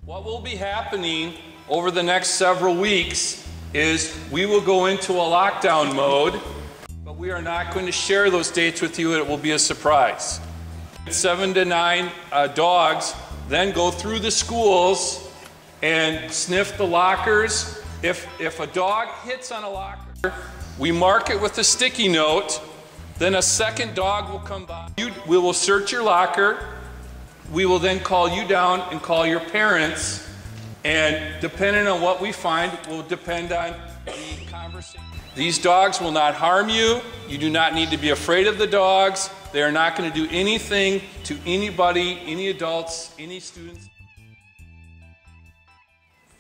What will be happening over the next several weeks is we will go into a lockdown mode, but we are not going to share those dates with you. It will be a surprise. 7 to 9 dogs then go through the schools and sniff the lockers. If a dog hits on a locker, we mark it with a sticky note. Then a second dog will come by. We will search your locker. We will then call you down and call your parents. And depending on what we find will depend on the conversation. These dogs will not harm you. You do not need to be afraid of the dogs. They are not going to do anything to anybody, any adults, any students.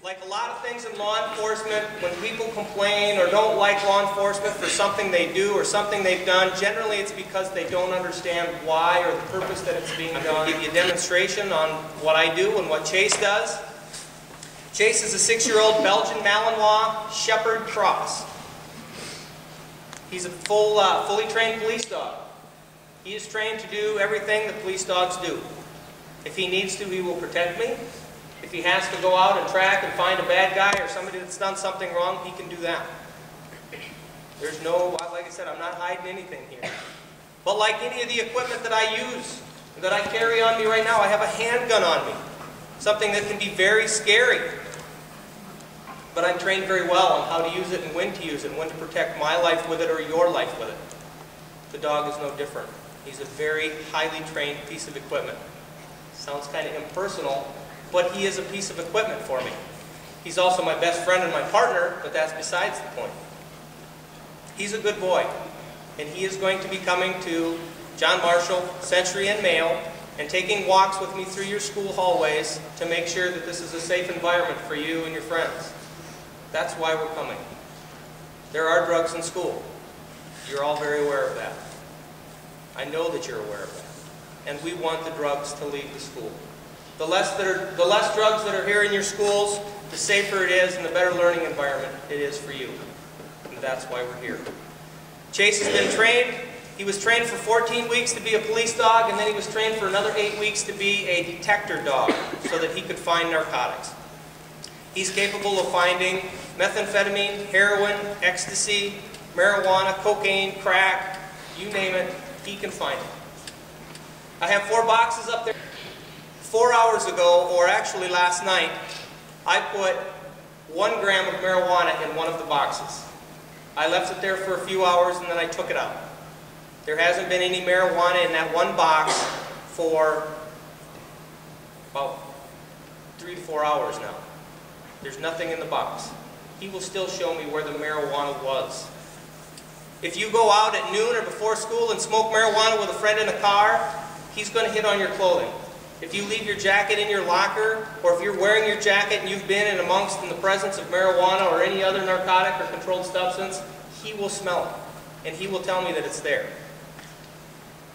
Like a lot of things in law enforcement, when people complain or don't like law enforcement for something they do or something they've done, generally it's because they don't understand why or the purpose that it's being done. I'll give you a demonstration on what I do and what Chase does. Chase is a 6-year-old Belgian Malinois Shepherd Cross. He's a fully trained police dog. He is trained to do everything that police dogs do. If he needs to, he will protect me. If he has to go out and track and find a bad guy or somebody that's done something wrong, he can do that. There's no, like I said, I'm not hiding anything here. But like any of the equipment that I use, that I carry on me right now, I have a handgun on me. Something that can be very scary. But I'm trained very well on how to use it and when to use it and when to protect my life with it or your life with it. The dog is no different. He's a very highly trained piece of equipment. Sounds kind of impersonal, but he is a piece of equipment for me. He's also my best friend and my partner, but that's besides the point. He's a good boy, and he is going to be coming to John Marshall, Century and Mayo, and taking walks with me through your school hallways to make sure that this is a safe environment for you and your friends. That's why we're coming. There are drugs in school. You're all very aware of that. I know that you're aware of that. And we want the drugs to leave the school. The less drugs that are here in your schools, the safer it is and the better learning environment it is for you. And that's why we're here. Chase has been trained. He was trained for 14 weeks to be a police dog, and then he was trained for another 8 weeks to be a detector dog so that he could find narcotics. He's capable of finding methamphetamine, heroin, ecstasy, marijuana, cocaine, crack, you name it, he can find it. I have 4 boxes up there. 4 hours ago, or actually last night, I put 1 gram of marijuana in one of the boxes. I left it there for a few hours and then I took it out. There hasn't been any marijuana in that one box for about 3 to 4 hours now. There's nothing in the box. He will still show me where the marijuana was. If you go out at noon or before school and smoke marijuana with a friend in a car, he's going to hit on your clothing. If you leave your jacket in your locker, or if you're wearing your jacket and you've been in the presence of marijuana or any other narcotic or controlled substance, he will smell it, and he will tell me that it's there.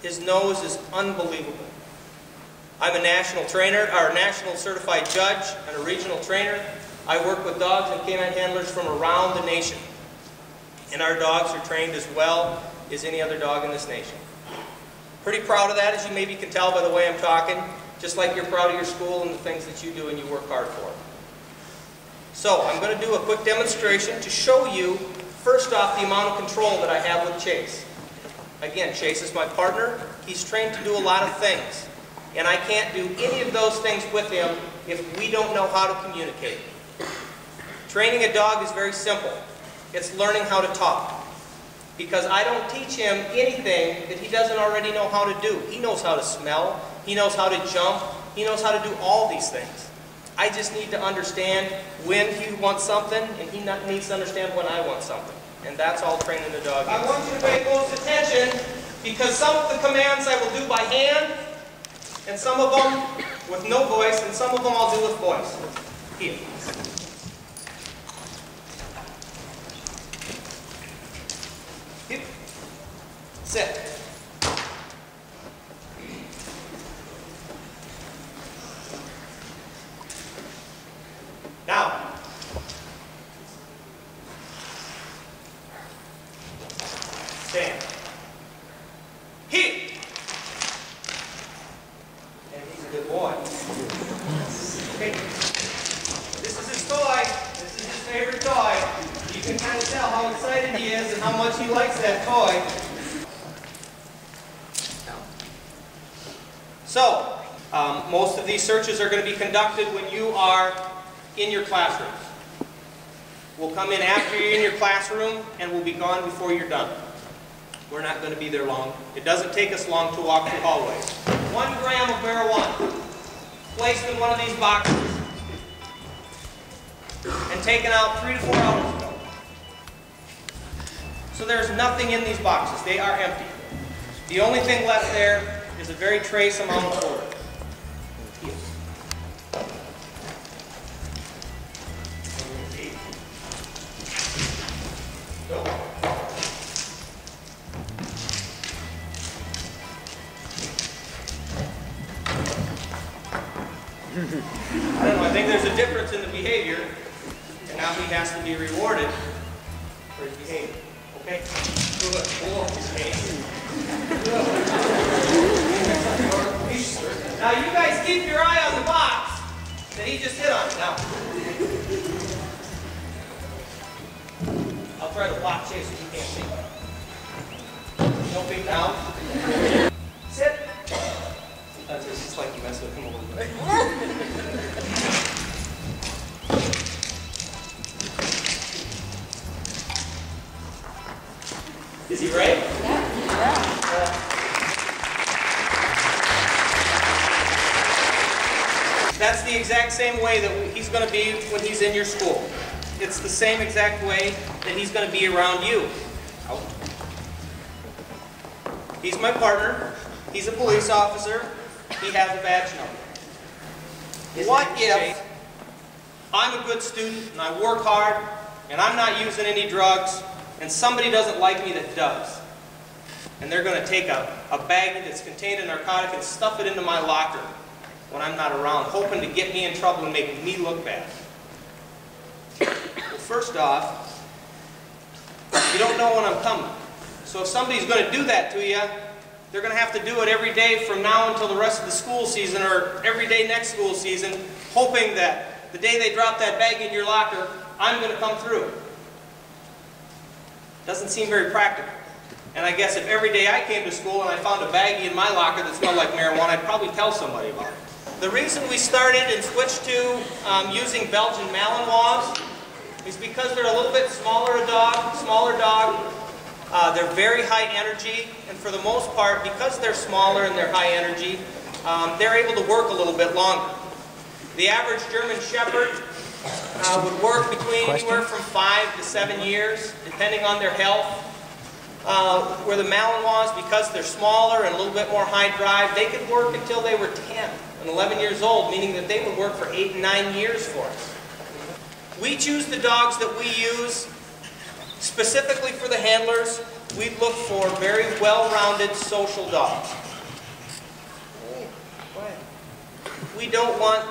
His nose is unbelievable. I'm a national trainer, or a national certified judge, and a regional trainer. I work with dogs and canine handlers from around the nation. And our dogs are trained as well as any other dog in this nation. Pretty proud of that, as you maybe can tell by the way I'm talking, just like you're proud of your school and the things that you do and you work hard for. So, I'm going to do a quick demonstration to show you, first off, the amount of control that I have with Chase. Again, Chase is my partner. He's trained to do a lot of things. And I can't do any of those things with him if we don't know how to communicate. Training a dog is very simple. It's learning how to talk. Because I don't teach him anything that he doesn't already know how to do. He knows how to smell. He knows how to jump. He knows how to do all these things. I just need to understand when he wants something, and he needs to understand when I want something. And that's all training a dog is. I want you to pay close attention, because some of the commands I will do by hand, and some of them with no voice, and some of them I'll do with voice. Here. Here. Sit. Now, stand. Here. And he's a good boy. Okay. likes that toy. So, most of these searches are going to be conducted when you are in your classrooms. We'll come in after you're in your classroom and we'll be gone before you're done. We're not going to be there long. It doesn't take us long to walk through hallways. 1 gram of marijuana placed in one of these boxes and taken out 3 to 4 hours ago. So there's nothing in these boxes. They are empty. The only thing left there is a very trace amount of odor. I don't know, I think there's a difference in the behavior, and now he has to be rewarded for his behavior. Okay? Good. Now you guys keep your eye on the box that he just hit on. Now, I'll try to block Chase so you can't see. Don't be down. Sit. That's just like you mess with him a little bit. Is he ready? Yeah. That's the exact same way that he's going to be when he's in your school. It's the same exact way that he's going to be around you. He's my partner. He's a police officer. He has a badge number. What if I'm a good student and I work hard and I'm not using any drugs and somebody doesn't like me that does? And they're going to take a baggie that's contained a narcotic and stuff it into my locker when I'm not around, hoping to get me in trouble and make me look bad. Well, first off, you don't know when I'm coming. So if somebody's going to do that to you, they're going to have to do it every day from now until the rest of the school season, or every day next school season, hoping that the day they drop that bag in your locker, I'm going to come through. Doesn't seem very practical. And I guess if every day I came to school and I found a baggie in my locker that smelled like marijuana, I'd probably tell somebody about it. The reason we started and switched to using Belgian Malinois is because they're a little bit smaller dog. They're very high energy, and for the most part, because they're smaller and they're high energy, they're able to work a little bit longer. The average German Shepherd would work between anywhere from 5 to 7 years, depending on their health. Where the Malinois, because they're smaller and a little bit more high drive, they could work until they were 10 and 11 years old, meaning that they would work for 8 and 9 years for us. We choose the dogs that we use specifically for the handlers. We look for very well-rounded social dogs. We don't want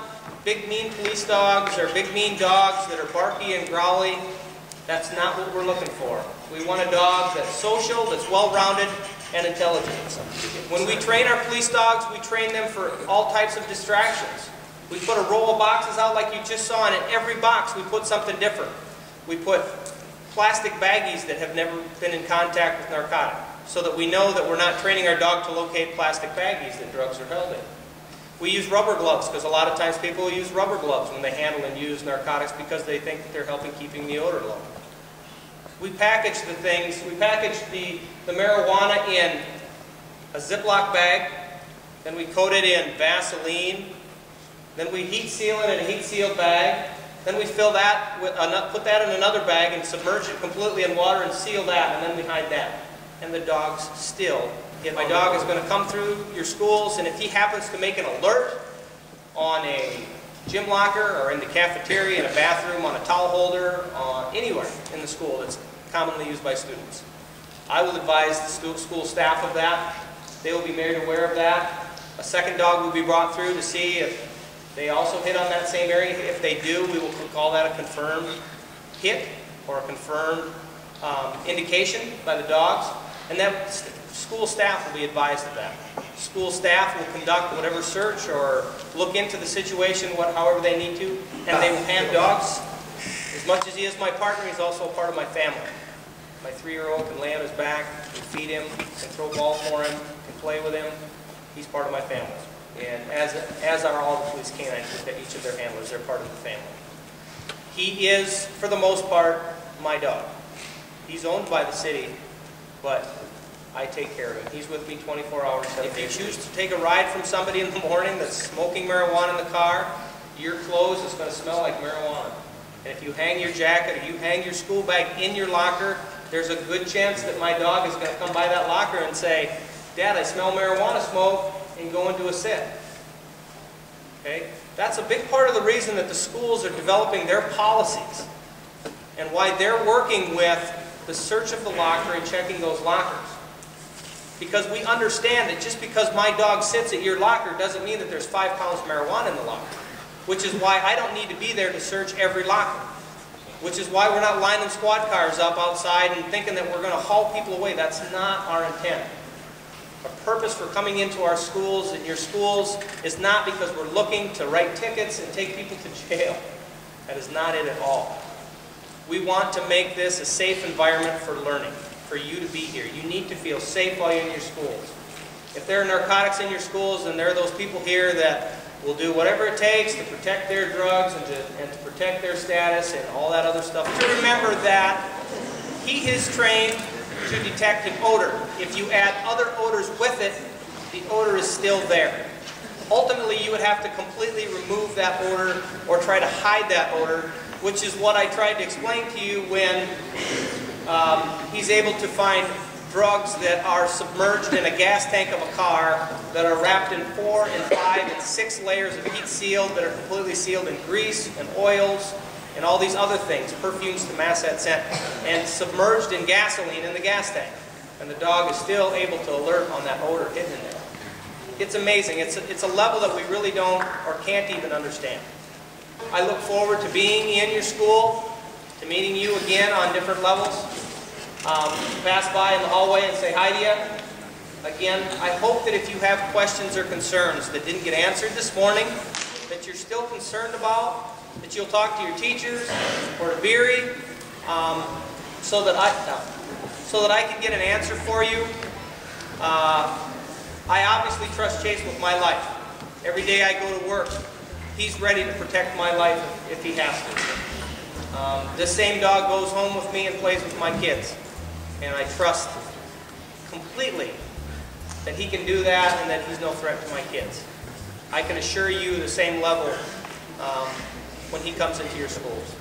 big mean police dogs or big mean dogs that are barky and growly. That's not what we're looking for. We want a dog that's social, that's well-rounded, and intelligent. When we train our police dogs, we train them for all types of distractions. We put a roll of boxes out like you just saw, and in every box we put something different. We put plastic baggies that have never been in contact with narcotic, so that we know that we're not training our dog to locate plastic baggies that drugs are held in. We use rubber gloves, because a lot of times people use rubber gloves when they handle and use narcotics because they think that they're helping keeping the odor low. We package the things, we package the marijuana in a Ziploc bag, then we coat it in Vaseline, then we heat seal it in a heat sealed bag, then we fill that, put that in another bag and submerge it completely in water and seal that, and then we hide that. And the dog's still. If my dog is going to come through your schools, and if he happens to make an alert on a gym locker or in the cafeteria, in a bathroom, on a towel holder, anywhere in the school that's commonly used by students, I will advise the school staff of that. They will be made aware of that. A second dog will be brought through to see if they also hit on that same area. If they do, we will call that a confirmed hit or a confirmed indication by the dogs, and that school staff will be advised of that. School staff will conduct whatever search or look into the situation however they need to, and they will hand dogs. As much as he is my partner, he's also a part of my family. My 3-year-old can lay on his back, can feed him, can throw ball for him, can play with him. He's part of my family. And as are all the police canines with each of their handlers. They're part of the family. He is, for the most part, my dog. He's owned by the city, but I take care of him. He's with me 24 hours a day. If you choose to take a ride from somebody in the morning that's smoking marijuana in the car, your clothes is going to smell like marijuana. And if you hang your jacket or you hang your school bag in your locker, there's a good chance that my dog is going to come by that locker and say, "Dad, I smell marijuana smoke," and go into a sit. Okay? That's a big part of the reason that the schools are developing their policies and why they're working with the search of the locker and checking those lockers. Because we understand that just because my dog sits at your locker doesn't mean that there's 5 pounds of marijuana in the locker. Which is why I don't need to be there to search every locker. Which is why we're not lining squad cars up outside and thinking that we're going to haul people away. That's not our intent. Our purpose for coming into our schools and your schools is not because we're looking to write tickets and take people to jail. That is not it at all. We want to make this a safe environment for learning, for you to be here. You need to feel safe while you're in your schools. If there are narcotics in your schools, then there are those people here that will do whatever it takes to protect their drugs and to protect their status and all that other stuff. To remember that he is trained to detect an odor. If you add other odors with it, the odor is still there. Ultimately, you would have to completely remove that odor or try to hide that odor, which is what I tried to explain to you when he's able to find drugs that are submerged in a gas tank of a car that are wrapped in 4 and 5 and 6 layers of heat sealed that are completely sealed in grease and oils and all these other things, perfumes to mask that scent, and submerged in gasoline in the gas tank. And the dog is still able to alert on that odor hidden in there. It's amazing. It's a level that we really don't or can't even understand. I look forward to being in your school, to meeting you again on different levels. Pass by in the hallway and say hi to you. Again, I hope that if you have questions or concerns that didn't get answered this morning, that you're still concerned about, that you'll talk to your teachers or to Beery, so that I can get an answer for you. I obviously trust Chase with my life. Every day I go to work, he's ready to protect my life if he has to. This same dog goes home with me and plays with my kids. And I trust completely that he can do that and that he's no threat to my kids. I can assure you the same level when he comes into your schools.